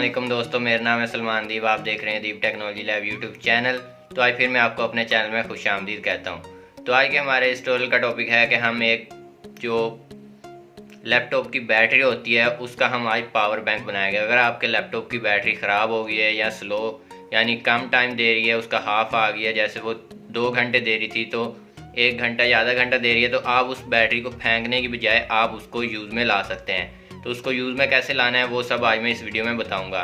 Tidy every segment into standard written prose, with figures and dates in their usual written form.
वालेकुम दोस्तों, मेरा नाम है सलमान दीप। आप देख रहे हैं दीप टेक्नोलॉजी लैब यूट्यूब चैनल। तो आज फिर मैं आपको अपने चैनल में खुशामदीद कहता हूं। तो आज के हमारे इस ट्यूटोरियल का टॉपिक है कि हम एक जो लैपटॉप की बैटरी होती है उसका हम आज पावर बैंक बनाएंगे। अगर आपके लैपटॉप की बैटरी ख़राब हो गई है या स्लो यानी कम टाइम दे रही है, उसका हाफ आ गया, जैसे वो 2 घंटे दे रही थी तो 1 घंटा या आधा घंटा दे रही है, तो आप उस बैटरी को फेंकने की बजाय आप उसको यूज़ में ला सकते हैं। तो उसको यूज़ में कैसे लाना है वो सब आज मैं इस वीडियो में बताऊंगा।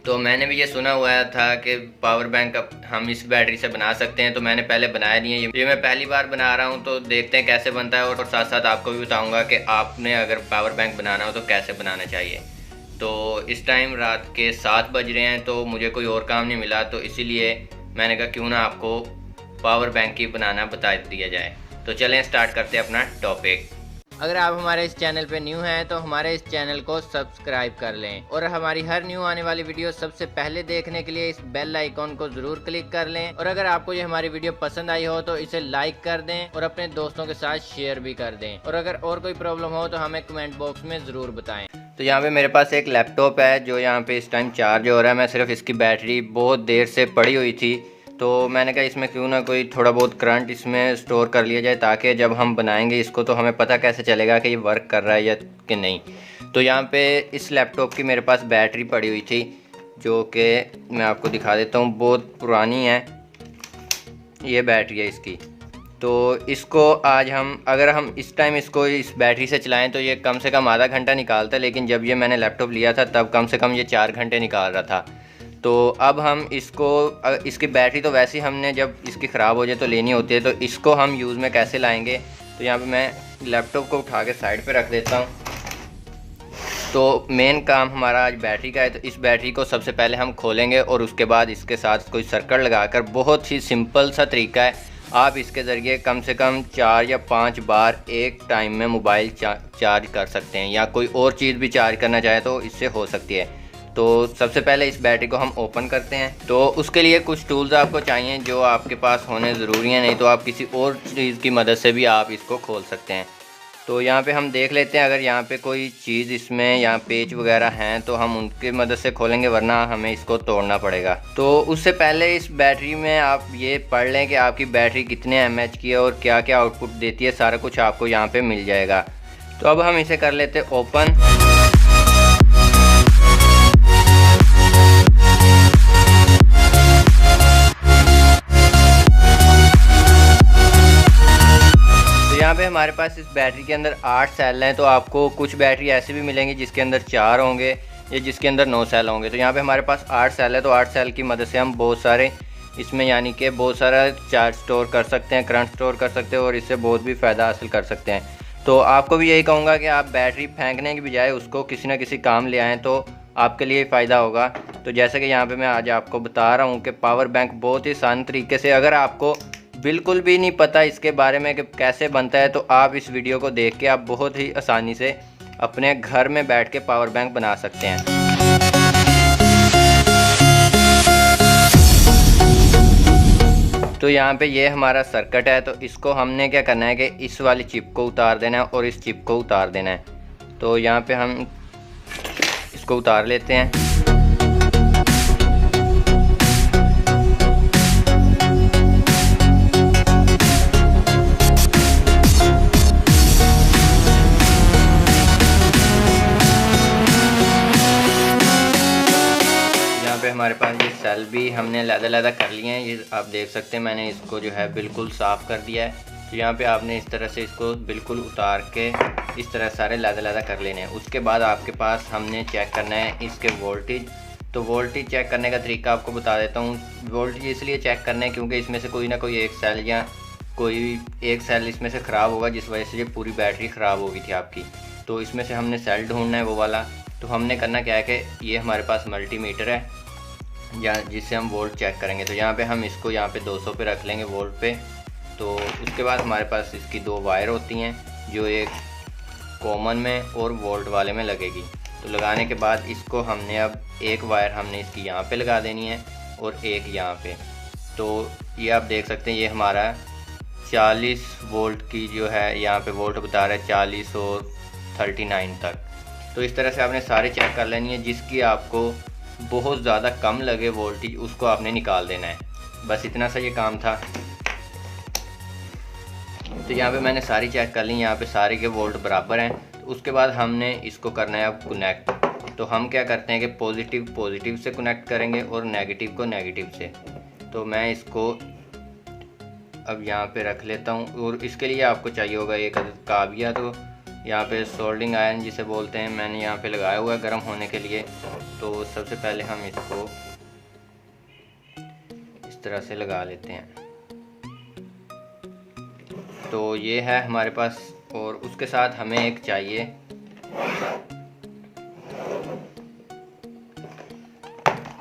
तो मैंने भी ये सुना हुआ था कि पावर बैंक हम इस बैटरी से बना सकते हैं, तो मैंने पहले बनाया नहीं है, ये मैं पहली बार बना रहा हूँ। तो देखते हैं कैसे बनता है और साथ साथ आपको भी बताऊंगा कि आपने अगर पावर बैंक बनाना हो तो कैसे बनाना चाहिए। तो इस टाइम रात के 7 बज रहे हैं, तो मुझे कोई और काम नहीं मिला, तो इसीलिए मैंने कहा क्यों ना आपको पावर बैंक ही बनाना बता दिया जाए। तो चलें स्टार्ट करते हैं अपना टॉपिक। अगर आप हमारे इस चैनल पे न्यू हैं तो हमारे इस चैनल को सब्सक्राइब कर लें और हमारी हर न्यू आने वाली वीडियो सबसे पहले देखने के लिए इस बेल आइकॉन को जरूर क्लिक कर लें। और अगर आपको ये हमारी वीडियो पसंद आई हो तो इसे लाइक कर दें और अपने दोस्तों के साथ शेयर भी कर दें। और अगर और कोई प्रॉब्लम हो तो हमें कमेंट बॉक्स में ज़रूर बताएं। तो यहाँ पे मेरे पास एक लैपटॉप है जो यहाँ पे इस टाइम चार्ज हो रहा है। मैं सिर्फ इसकी बैटरी बहुत देर से पड़ी हुई थी, तो मैंने कहा इसमें क्यों ना कोई थोड़ा बहुत करंट इसमें स्टोर कर लिया जाए, ताकि जब हम बनाएंगे इसको तो हमें पता कैसे चलेगा कि ये वर्क कर रहा है या कि नहीं। तो यहाँ पे इस लैपटॉप की मेरे पास बैटरी पड़ी हुई थी, जो कि मैं आपको दिखा देता हूँ, बहुत पुरानी है ये बैटरी है इसकी। तो इसको आज अगर हम इस टाइम इसको इस बैटरी से चलाएं तो ये कम से कम आधा घंटा निकालता है, लेकिन जब ये मैंने लैपटॉप लिया था तब कम से कम ये 4 घंटे निकाल रहा था। तो अब हम इसकी बैटरी तो वैसे ही हमने जब इसकी ख़राब हो जाए तो लेनी होती है, तो इसको हम यूज़ में कैसे लाएंगे। तो यहाँ पे मैं लैपटॉप को उठा के साइड पे रख देता हूँ। तो मेन काम हमारा आज बैटरी का है, तो इस बैटरी को सबसे पहले हम खोलेंगे और उसके बाद इसके साथ कोई सर्किट लगाकर, बहुत ही सिंपल सा तरीका है, आप इसके ज़रिए कम से कम 4 या 5 बार एक टाइम में मोबाइल चार्ज कर सकते हैं, या कोई और चीज़ भी चार्ज करना चाहे तो इससे हो सकती है। तो सबसे पहले इस बैटरी को हम ओपन करते हैं। तो उसके लिए कुछ टूल्स आपको चाहिए जो आपके पास होने ज़रूरी है, नहीं तो आप किसी और चीज़ की मदद से भी आप इसको खोल सकते हैं। तो यहाँ पे हम देख लेते हैं, अगर यहाँ पे कोई चीज़ इसमें यहाँ पेच वगैरह हैं तो हम उनकी मदद से खोलेंगे, वरना हमें इसको तोड़ना पड़ेगा। तो उससे पहले इस बैटरी में आप ये पढ़ लें कि आपकी बैटरी कितने mAh की है और क्या क्या आउटपुट देती है, सारा कुछ आपको यहाँ पर मिल जाएगा। तो अब हम इसे कर लेते हैं ओपन। यहाँ पे हमारे पास इस बैटरी के अंदर 8 सेल हैं। तो आपको कुछ बैटरी ऐसी भी मिलेंगी जिसके अंदर 4 होंगे या जिसके अंदर 9 सेल होंगे। तो यहाँ पे हमारे पास 8 सेल है, तो 8 सेल की मदद से हम बहुत सारे इसमें यानी कि बहुत सारा चार्ज स्टोर कर सकते हैं, करंट स्टोर कर सकते हैं और इससे बहुत भी फ़ायदा हासिल कर सकते हैं। तो आपको भी यही कहूँगा कि आप बैटरी फेंकने की बजाय उसको किसी न किसी काम ले आएँ, तो आपके लिए फ़ायदा होगा। तो जैसे कि यहाँ पर मैं आज आपको बता रहा हूँ कि पावर बैंक बहुत ही आसान तरीके से, अगर आपको बिल्कुल भी नहीं पता इसके बारे में कि कैसे बनता है, तो आप इस वीडियो को देख के आप बहुत ही आसानी से अपने घर में बैठ के पावर बैंक बना सकते हैं। तो यहाँ पे ये हमारा सर्किट है, तो इसको हमने क्या करना है कि इस वाली चिप को उतार देना है और इस चिप को उतार देना है। तो यहाँ पे हम इसको उतार लेते हैं। हमारे पास ये सेल भी हमने लैदा कर लिए हैं, ये आप देख सकते हैं। मैंने इसको जो है बिल्कुल साफ़ कर दिया है। तो यहाँ पे आपने इस तरह से इसको बिल्कुल उतार के इस तरह सारे लैदा कर लेने हैं। उसके बाद आपके पास हमने चेक करना है इसके वोल्टेज। तो वोल्टेज चेक करने का तरीका आपको बता देता हूँ। वोल्टेज इसलिए चेक करना है क्योंकि इसमें से कोई ना कोई एक सेल या कोई एक सेल इसमें से ख़राब होगा, जिस वजह से ये पूरी बैटरी ख़राब हो गई थी आपकी। तो इसमें से हमने सेल ढूंढना है वो वाला। तो हमने करना क्या है कि ये हमारे पास मल्टीमीटर है या जिससे हम वोल्ट चेक करेंगे। तो यहाँ पे हम इसको यहाँ पे 200 पे रख लेंगे वोल्ट पे। तो उसके बाद हमारे पास इसकी 2 वायर होती हैं, जो एक कॉमन में और वोल्ट वाले में लगेगी। तो लगाने के बाद इसको हमने अब एक वायर हमने इसकी यहाँ पे लगा देनी है और एक यहाँ पे। तो ये आप देख सकते हैं ये हमारा 40 वोल्ट की जो है यहाँ पे वोल्ट बता रहा है 40 और 39 तक। तो इस तरह से आपने सारे चेक कर लेनी है। जिसकी आपको बहुत ज़्यादा कम लगे वोल्टेज उसको आपने निकाल देना है। बस इतना सा ये काम था। तो यहाँ पे मैंने सारी चेक कर ली, यहाँ पे सारे के वोल्ट बराबर हैं। तो उसके बाद हमने इसको करना है अब कनेक्ट। तो हम क्या करते हैं कि पॉजिटिव पॉजिटिव से कनेक्ट करेंगे और नेगेटिव को नेगेटिव से। तो मैं इसको अब यहाँ पे रख लेता हूँ और इसके लिए आपको चाहिए होगा एक काबिया। तो यहाँ पे सोल्डिंग आयरन जिसे बोलते हैं मैंने यहाँ पे लगाया हुआ है गर्म होने के लिए। तो सबसे पहले हम इसको इस तरह से लगा लेते हैं। तो ये है हमारे पास, और उसके साथ हमें एक चाहिए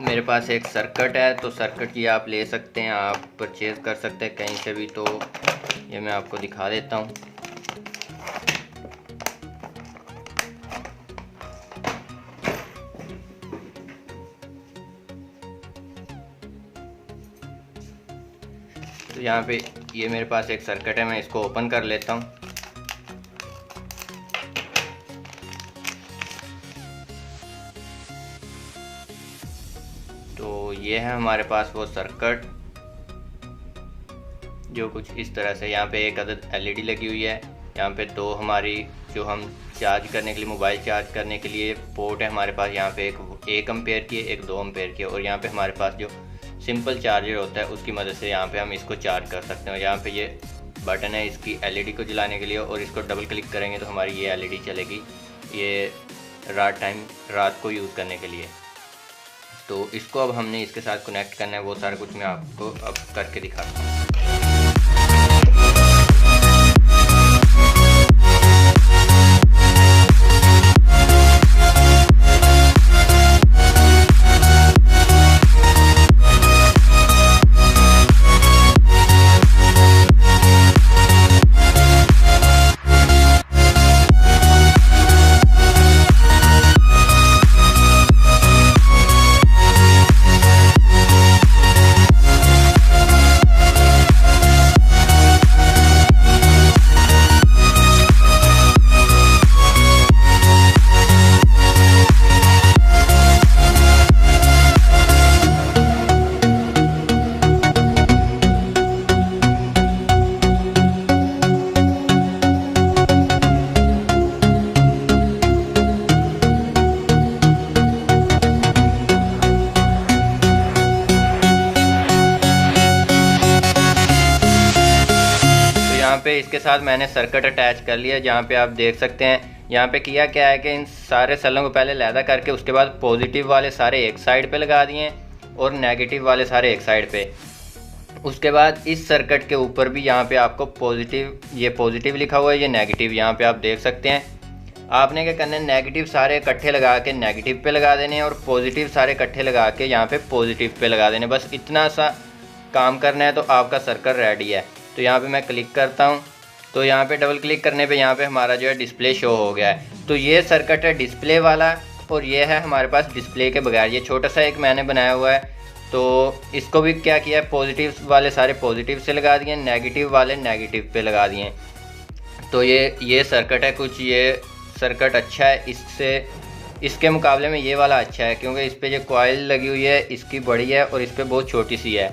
मेरे पास एक सर्किट है। तो सर्किट ये आप ले सकते हैं, आप परचेज़ कर सकते हैं कहीं से भी। तो ये मैं आपको दिखा देता हूँ। तो यहाँ पे ये मेरे पास एक सर्किट है, मैं इसको ओपन कर लेता हूँ। तो ये है हमारे पास वो सर्किट जो कुछ इस तरह से। यहाँ पे एक अदद एलईडी लगी हुई है। यहाँ पे दो हमारी जो हम चार्ज करने के लिए, मोबाइल चार्ज करने के लिए पोर्ट है हमारे पास। यहाँ पे एक एम्पेयर की है, एक 2 एम्पेयर की है। और यहाँ पे हमारे पास जो सिंपल चार्जर होता है उसकी मदद से यहाँ पे हम इसको चार्ज कर सकते हैं। और यहाँ पे ये बटन है इसकी एलईडी को जलाने के लिए, और इसको डबल क्लिक करेंगे तो हमारी ये एलईडी चलेगी, ये रात को यूज़ करने के लिए। तो इसको अब हमने इसके साथ कनेक्ट करना है। वो सारा कुछ मैं आपको अब करके दिखाता हूँ। यहाँ पे इसके साथ मैंने सर्किट अटैच कर लिया। जहाँ पे आप देख सकते हैं यहाँ पे किया क्या है कि इन सारे सेलों को पहले लैदा करके उसके बाद पॉजिटिव वाले सारे एक साइड पे लगा दिए और नेगेटिव वाले सारे एक साइड पे। उसके बाद इस सर्किट के ऊपर भी यहाँ पे आपको पॉजिटिव, ये पॉजिटिव लिखा हुआ है, ये नेगेटिव यहाँ पे आप देख सकते हैं। आपने क्या करना है, नेगेटिव सारे इकट्ठे लगा के नेगेटिव पे लगा देने और पॉजिटिव सारे इकट्ठे लगा के यहाँ पे पॉजिटिव पे लगा देने। बस इतना सा काम करना है तो आपका सर्किट रेडी है। तो यहाँ पे मैं क्लिक करता हूँ, तो यहाँ पे डबल क्लिक करने पे यहाँ पे हमारा जो है डिस्प्ले शो हो गया है। तो ये सर्किट है डिस्प्ले वाला, और ये है हमारे पास डिस्प्ले के बगैर। ये छोटा सा एक मैंने बनाया हुआ है। तो इसको भी क्या किया है, पॉजिटिव वाले सारे पॉजिटिव से लगा दिए, नेगेटिव वाले नेगेटिव पे लगा दिए। तो ये सर्किट है कुछ। ये सर्किट अच्छा है, इसके मुकाबले में ये वाला अच्छा है, क्योंकि इस पर जो कॉइल लगी हुई है इसकी बड़ी है और इस पर बहुत छोटी सी है।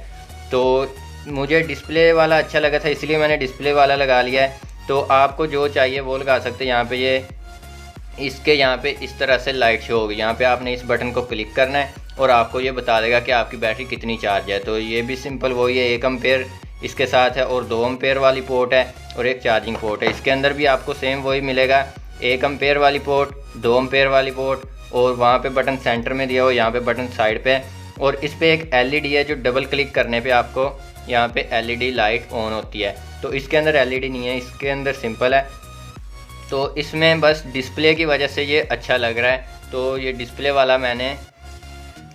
तो मुझे डिस्प्ले वाला अच्छा लगा था, इसलिए मैंने डिस्प्ले वाला लगा लिया है। तो आपको जो चाहिए वो लगा सकते हैं। यहाँ पे ये इसके यहाँ पे इस तरह से लाइट शो होगी। यहाँ पे आपने इस बटन को क्लिक करना है और आपको ये बता देगा कि आपकी बैटरी कितनी चार्ज है। तो ये भी सिंपल वही है, 1 एम्पेयर इसके साथ है और 2 एम्पेयर वाली पोर्ट है और एक चार्जिंग पोर्ट है। इसके अंदर भी आपको सेम वही मिलेगा, 1 एम्पेयर वाली पोर्ट, 2 एम्पेयर वाली पोर्ट, और वहाँ पे बटन सेंटर में दिया हो, यहाँ पे बटन साइड पे, और इस पे एक एलईडी है जो डबल क्लिक करने पे आपको यहाँ पे एलईडी लाइट ऑन होती है। तो इसके अंदर एलईडी नहीं है, इसके अंदर सिंपल है। तो इसमें बस डिस्प्ले की वजह से ये अच्छा लग रहा है। तो ये डिस्प्ले वाला मैंने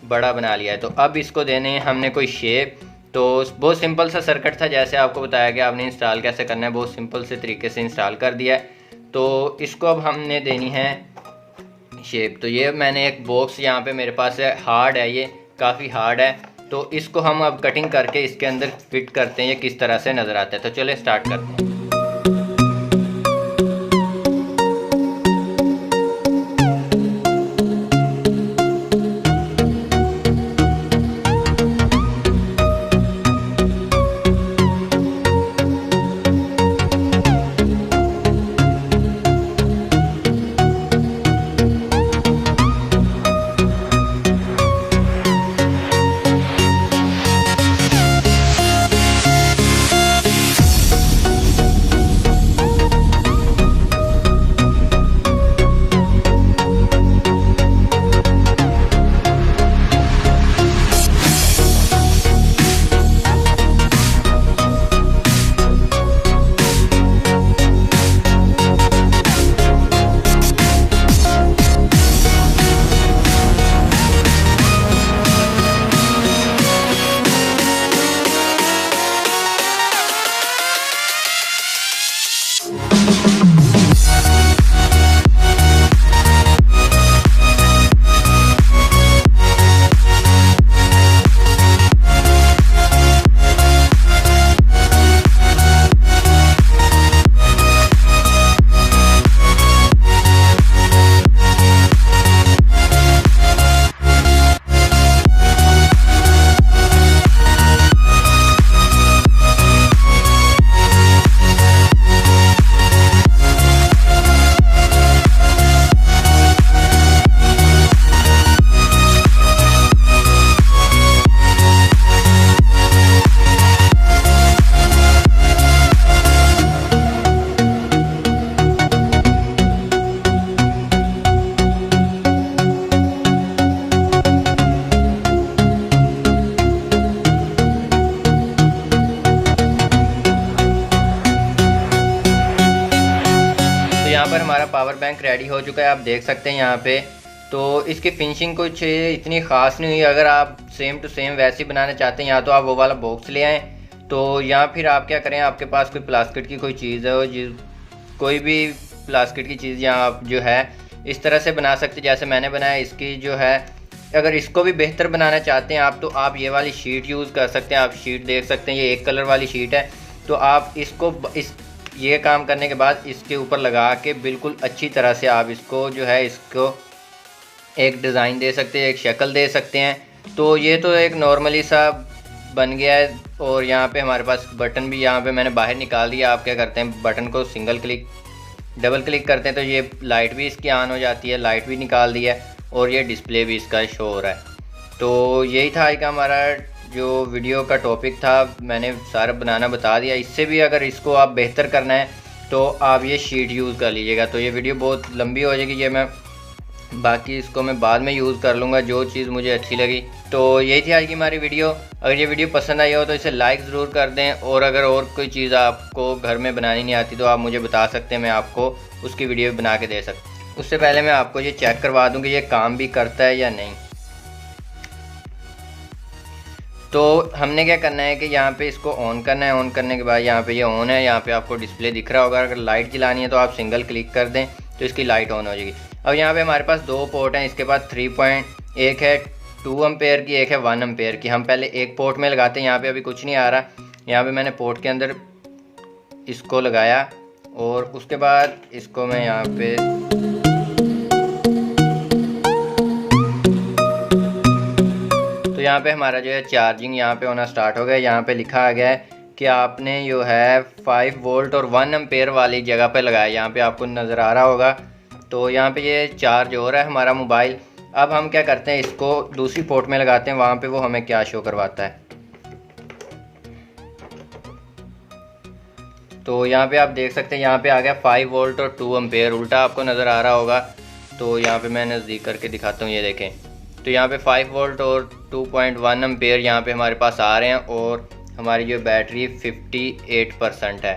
बड़ा बना लिया है। तो अब इसको देने हैं हमने कोई शेप। तो बहुत सिंपल सा सर्किट था, जैसे आपको बताया गया आपने इंस्टॉल कैसे करना है, बहुत सिंपल से तरीके से इंस्टॉल कर दिया है। तो इसको अब हमने देनी है शेप। तो ये मैंने एक बॉक्स यहाँ पे मेरे पास है, हार्ड है, ये काफ़ी हार्ड है। तो इसको हम अब कटिंग करके इसके अंदर फिट करते हैं, ये किस तरह से नज़र आता है। तो चलिए स्टार्ट करते हैं। बैंक रेडी हो चुका है, आप देख सकते हैं यहाँ पे। तो इसकी फिनिशिंग कुछ इतनी ख़ास नहीं हुई। अगर आप सेम टू सेम वैसे ही बनाना चाहते हैं या तो आप वो वाला बॉक्स ले आएँ, तो या फिर आप क्या करें, आपके पास कोई प्लास्टिक की कोई चीज़ है, कोई भी प्लास्टिक की चीज़ या आप जो है इस तरह से बना सकते जैसे मैंने बनाया। इसकी जो है अगर इसको भी बेहतर बनाना चाहते हैं आप, तो आप ये वाली शीट यूज़ कर सकते हैं। आप शीट देख सकते हैं, ये एक कलर वाली शीट है। तो आप इसको ये काम करने के बाद इसके ऊपर लगा के बिल्कुल अच्छी तरह से आप इसको जो है इसको एक डिज़ाइन दे सकते हैं, एक शक्ल दे सकते हैं। तो ये तो एक नॉर्मली सा बन गया है। और यहाँ पे हमारे पास बटन भी यहाँ पे मैंने बाहर निकाल दिया। आप क्या करते हैं, बटन को सिंगल क्लिक डबल क्लिक करते हैं तो ये लाइट भी इसकी ऑन हो जाती है, लाइट भी निकाल दी है और ये डिस्प्ले भी इसका शो हो रहा है। तो यही था आज का हमारा जो वीडियो का टॉपिक था, मैंने सारा बनाना बता दिया। इससे भी अगर इसको आप बेहतर करना है तो आप ये शीट यूज़ कर लीजिएगा। तो ये वीडियो बहुत लंबी हो जाएगी, ये मैं बाकी इसको मैं बाद में यूज़ कर लूँगा जो चीज़ मुझे अच्छी लगी। तो यही थी आज की हमारी वीडियो। अगर ये वीडियो पसंद आई हो तो इसे लाइक ज़रूर कर दें, और अगर और कोई चीज़ आपको घर में बनानी नहीं आती तो आप मुझे बता सकते हैं, मैं आपको उसकी वीडियो बना के दे सकता हूँ। उससे पहले मैं आपको ये चेक करवा दूँ कि ये काम भी करता है या नहीं। तो हमने क्या करना है कि यहाँ पे इसको ऑन करना है। ऑन करने के बाद यहाँ पे ये ऑन है, यहाँ पे आपको डिस्प्ले दिख रहा होगा। अगर लाइट जलानी है तो आप सिंगल क्लिक कर दें तो इसकी लाइट ऑन हो जाएगी। अब यहाँ पे हमारे पास 2 पोर्ट हैं, इसके पास 3 पॉइंट, एक है 2 एम्पेयर की, एक है 1 एम्पेयर की। हम पहले एक पोर्ट में लगाते हैं। यहाँ पे अभी कुछ नहीं आ रहा, यहाँ पे मैंने पोर्ट के अंदर इसको लगाया और उसके बाद इसको मैं यहाँ पे तो यहाँ पे हमारा जो है चार्जिंग यहाँ पे होना स्टार्ट हो गया। यहाँ पे लिखा आ गया है कि आपने जो है 5 वोल्ट और 1 एम्पेयर वाली जगह पे लगाया। यहाँ पे आपको नज़र आ रहा होगा। तो यहाँ पे ये चार्ज हो रहा है हमारा मोबाइल। अब हम क्या करते हैं, इसको दूसरी पोर्ट में लगाते हैं, वहाँ पे वो हमें क्या शो करवाता है। तो यहाँ पे आप देख सकते हैं, यहाँ पे आ गया 5 वोल्ट और 2 एम्पेयर, उल्टा आपको नज़र आ रहा होगा। तो यहाँ पे मैं नज़दीक करके दिखाता हूँ, ये देखें। तो यहाँ पे 5 वोल्ट और 2.1 एम्पेयर यहाँ पे हमारे पास आ रहे हैं और हमारी जो बैटरी 58% है।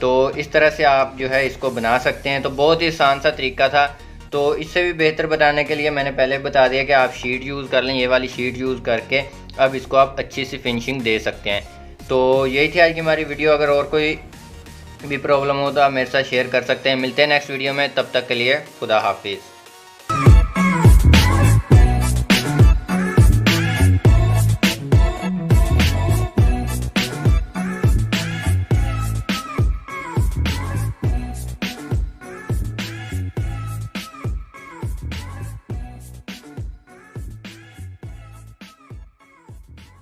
तो इस तरह से आप जो है इसको बना सकते हैं। तो बहुत ही आसान सा तरीका था। तो इससे भी बेहतर बताने के लिए मैंने पहले बता दिया कि आप शीट यूज़ कर लें, ये वाली शीट यूज़ करके अब इसको आप अच्छी सी फिनिशिंग दे सकते हैं। तो यही थी आज की हमारी वीडियो। अगर और कोई भी प्रॉब्लम हो तो आप मेरे साथ शेयर कर सकते हैं। मिलते हैं नेक्स्ट वीडियो में, तब तक के लिए खुदा हाफिज़।